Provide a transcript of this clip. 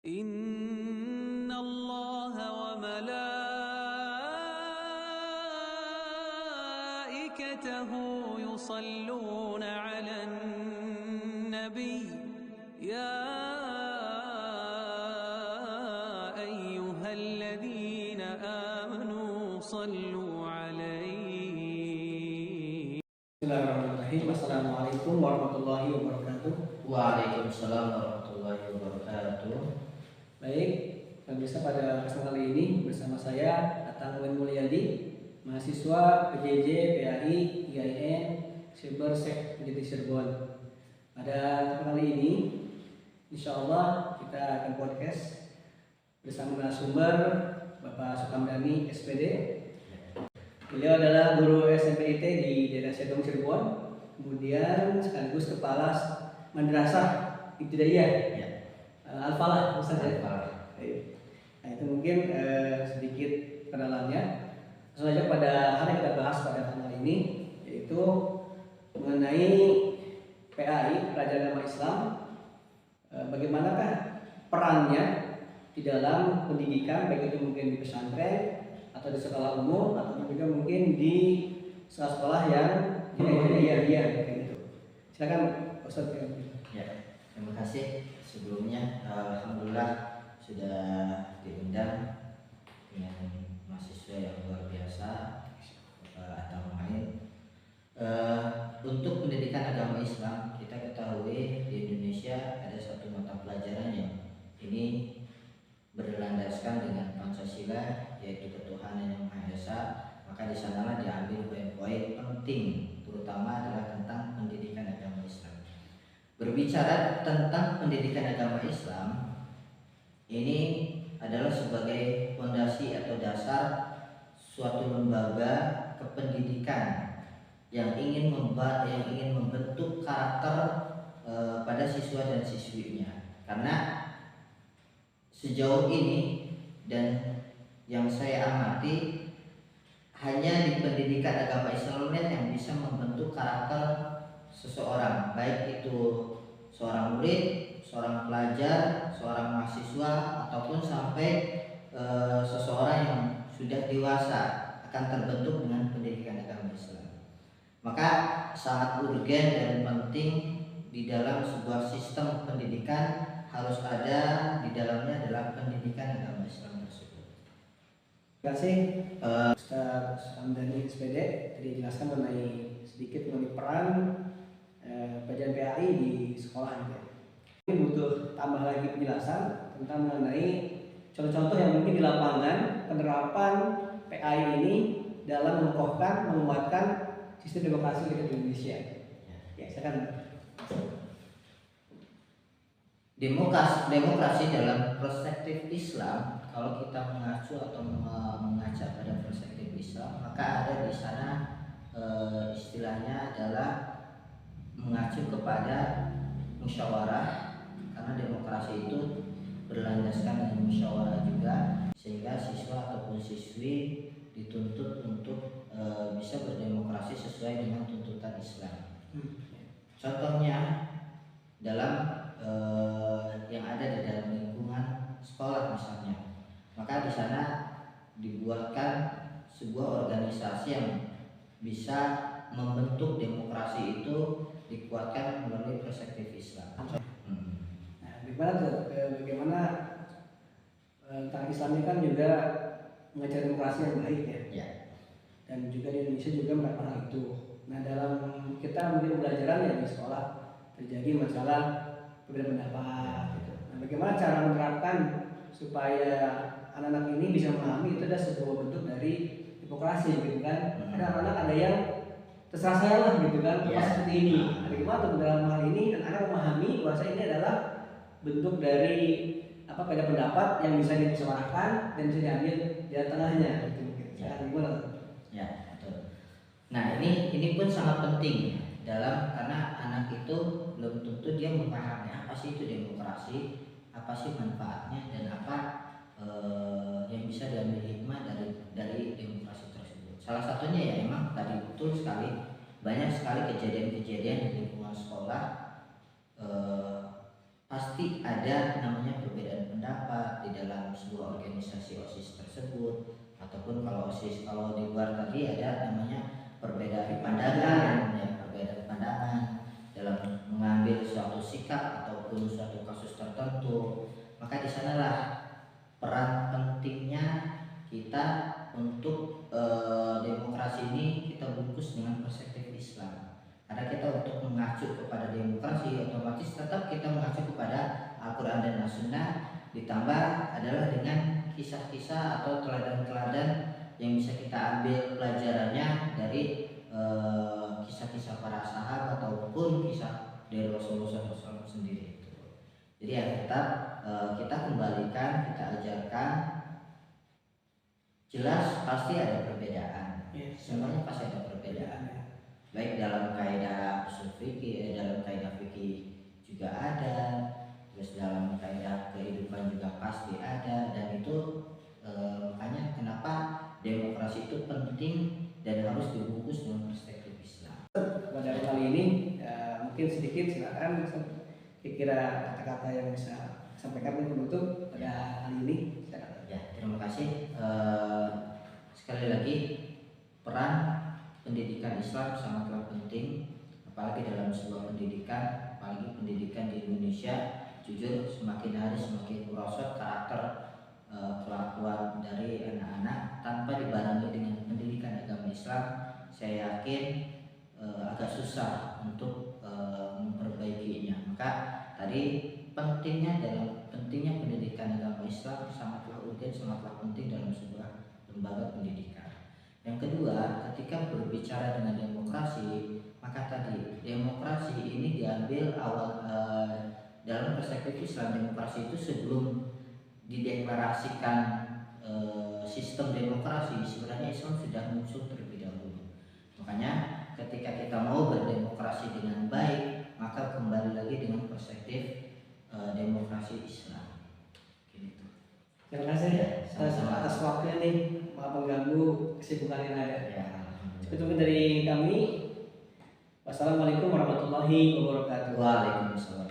إن الله وملائكته يصلون على النبي يا أيها الذين آمنوا صلوا عليه. Bismillahirrahmanirrahim. Assalamualaikum warahmatullahi wabarakatuh. Waalaikumsalam warahmatullahi wabarakatuh. Baik, pemirsa, pada kesempatan kali ini bersama saya Atang Wen Mulyadi, mahasiswa PJJ PAI IAIN Cybersec Pendidik Cirebon. Pada kesempatan kali ini, insya Allah kita akan podcast bersama narasumber Bapak Sukamdani SPD. Beliau adalah guru SMPIT di daerah Sedong Cirebon, kemudian sekaligus kepala Madrasah Ibtidaiyah Ya. Al-Falah, Ustaz ya. Al-Falah. Nah, itu mungkin sedikit kenalannya. Langsung saja pada hal yang kita bahas pada kali ini, yaitu mengenai PAI, Pelajaran Agama Islam. Bagaimanakah perannya di dalam pendidikan, baik itu mungkin di pesantren atau di sekolah umum atau juga mungkin di sekolah-sekolah yang kayak gitu. Silakan Ustaz. Ya, terima kasih. Sebelumnya, alhamdulillah sudah diundang dengan mahasiswa yang luar biasa atau lain. Untuk pendidikan agama Islam, kita ketahui di Indonesia ada satu mata pelajaran yang ini berlandaskan dengan Pancasila, yaitu ketuhanan yang Maha Esa. Maka di sanalah diambil poin-poin penting, terutama adalah tentang pendidikan agama Islam. Berbicara tentang pendidikan agama Islam, ini adalah sebagai fondasi atau dasar suatu lembaga kependidikan yang ingin membentuk karakter pada siswa dan siswinya. Karena sejauh ini dan yang saya amati, hanya di pendidikan agama Islam yang bisa membentuk karakter seseorang, baik itu seorang murid, seorang pelajar, seorang mahasiswa, ataupun sampai seseorang yang sudah dewasa akan terbentuk dengan pendidikan agama Islam. Maka sangat urgen dan penting di dalam sebuah sistem pendidikan harus ada di dalamnya adalah pendidikan agama Islam tersebut. Terima kasih Ustaz Sukamdani SPD tadi jelaskan mengenai sedikit mengenai peran pelajaran PAI di sekolah gitu. Ini butuh tambah lagi penjelasan tentang mengenai contoh-contoh yang mungkin di lapangan penerapan PAI ini dalam menguatkan sistem demokrasi kita di Indonesia. Ya, silakan. Demokrasi dalam perspektif Islam, kalau kita mengacu atau mengaca pada perspektif Islam, maka ada di sana istilahnya adalah mengacu kepada musyawarah, karena demokrasi itu berlandaskan dengan musyawarah juga, sehingga siswa ataupun siswi dituntut untuk bisa berdemokrasi sesuai dengan tuntutan Islam. Contohnya dalam yang ada di dalam lingkungan sekolah misalnya, maka di sana dibuatkan sebuah organisasi yang bisa membentuk demokrasi itu dikuatkan melalui perspektif Islam. Nah, bagaimana tentang Islam ini kan juga mengajar demokrasi yang baik ya. Ya. Dan juga di Indonesia juga menerapkan hal itu. Nah, dalam kita mungkin pembelajaran ya di sekolah terjadi masalah perbedaan pendapat gitu. Nah, bagaimana cara menerapkan supaya anak-anak ini bisa memahami itu adalah sebuah bentuk dari demokrasi gitu kan. Ada anak-anak ada yang terserah saya lah gitu kan, seperti ini. Nah, bagaimana tuh dalam hal ini anak-anak memahami bahwa ini adalah bentuk dari perbedaan pendapat yang bisa dimusyawarahkan dan bisa diambil di tengahnya gitu mungkin. Ya, betul. Nah, ini pun sangat penting dalam, karena anak itu belum tentu dia memahami apa sih itu demokrasi, apa sih manfaatnya, dan apa yang bisa diambil hikmah dari demokrasi tersebut. Salah satunya ya memang tadi betul sekali, banyak sekali kejadian-kejadian di lingkungan sekolah pasti ada namanya perbedaan pendapat organisasi OSIS tersebut, ataupun kalau OSIS kalau di luar tadi ada namanya perbedaan pandangan, ya perbedaan pandangan dalam mengambil suatu sikap ataupun suatu kasus tertentu, maka di sanalah peran pentingnya kita untuk demokrasi ini kita bungkus dengan perspektif Islam. Karena kita untuk mengacu kepada demokrasi otomatis tetap kita mengacu kepada Al-Quran dan As-Sunnah, ditambah adalah dengan kisah-kisah atau teladan-teladan yang bisa kita ambil pelajarannya dari kisah-kisah para sahabat ataupun kisah dari Rasulullah SAW sendiri. Jadi ya tetap kita kembalikan, kita ajarkan. Jelas pasti ada perbedaan, semuanya pasti ada perbedaan. Baik dalam kaidah usul fikih, dalam kaidah fikih juga ada, terus dalam kaidah kehidupan juga pasti ada, dan itu makanya kenapa demokrasi itu penting dan harus dibungkus dengan perspektif Islam. Pada kali ini mungkin sedikit silakan kira-kira kata-kata yang bisa sampaikan penutup pada kali ini. Ya, terima kasih. Sekali lagi peran pendidikan Islam sangatlah penting, apalagi dalam sebuah pendidikan, apalagi pendidikan di Indonesia. Jujur semakin hari semakin merosot karakter kelakuan dari anak-anak tanpa dibarengi dengan pendidikan agama Islam. Saya yakin agak susah untuk memperbaikinya. Maka tadi pentingnya pendidikan agama Islam sangatlah urgent, sangatlah penting dalam sebuah lembaga pendidikan. Yang kedua, ketika berbicara dengan demokrasi, maka tadi demokrasi ini diambil awal dalam perspektif Islam. Demokrasi itu sebelum dideklarasikan sistem demokrasi, sebenarnya Islam sudah muncul terlebih dahulu. Makanya ketika kita mau berdemokrasi dengan baik, maka kembali lagi dengan perspektif demokrasi Islam. Gitu. Terima kasih atas waktunya nih, maaf mengganggu kesibukan yang ada. Ya, Itu dari kami. Wassalamualaikum warahmatullahi wabarakatuh. Waalaikumsalam.